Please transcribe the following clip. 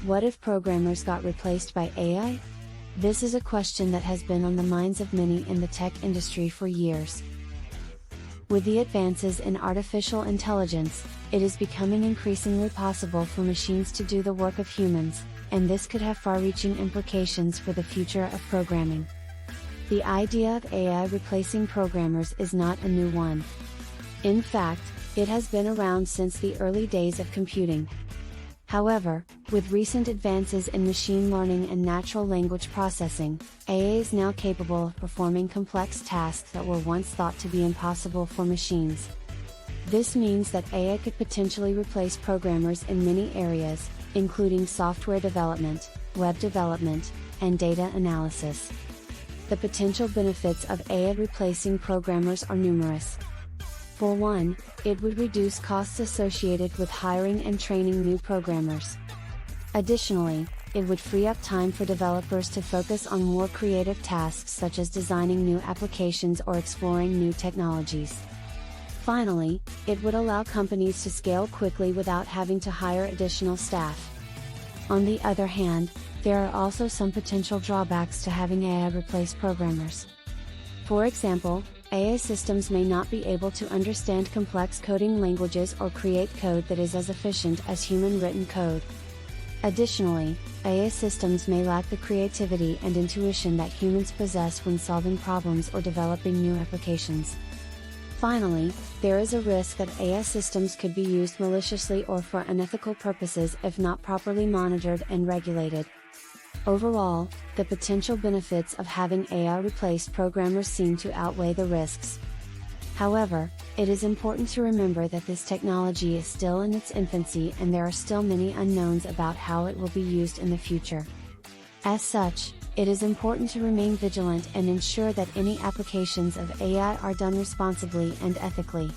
What if programmers got replaced by AI? This is a question that has been on the minds of many in the tech industry for years. With the advances in artificial intelligence, it is becoming increasingly possible for machines to do the work of humans, and this could have far-reaching implications for the future of programming. The idea of AI replacing programmers is not a new one. In fact, it has been around since the early days of computing. However, with recent advances in machine learning and natural language processing, AI is now capable of performing complex tasks that were once thought to be impossible for machines. This means that AI could potentially replace programmers in many areas, including software development, web development, and data analysis. The potential benefits of AI replacing programmers are numerous. For one, it would reduce costs associated with hiring and training new programmers. Additionally, it would free up time for developers to focus on more creative tasks such as designing new applications or exploring new technologies. Finally, it would allow companies to scale quickly without having to hire additional staff. On the other hand, there are also some potential drawbacks to having AI replace programmers. For example, AI systems may not be able to understand complex coding languages or create code that is as efficient as human-written code. Additionally, AI systems may lack the creativity and intuition that humans possess when solving problems or developing new applications. Finally, there is a risk that AI systems could be used maliciously or for unethical purposes if not properly monitored and regulated. Overall, the potential benefits of having AI replace programmers seem to outweigh the risks. However, it is important to remember that this technology is still in its infancy and there are still many unknowns about how it will be used in the future. As such, it is important to remain vigilant and ensure that any applications of AI are done responsibly and ethically.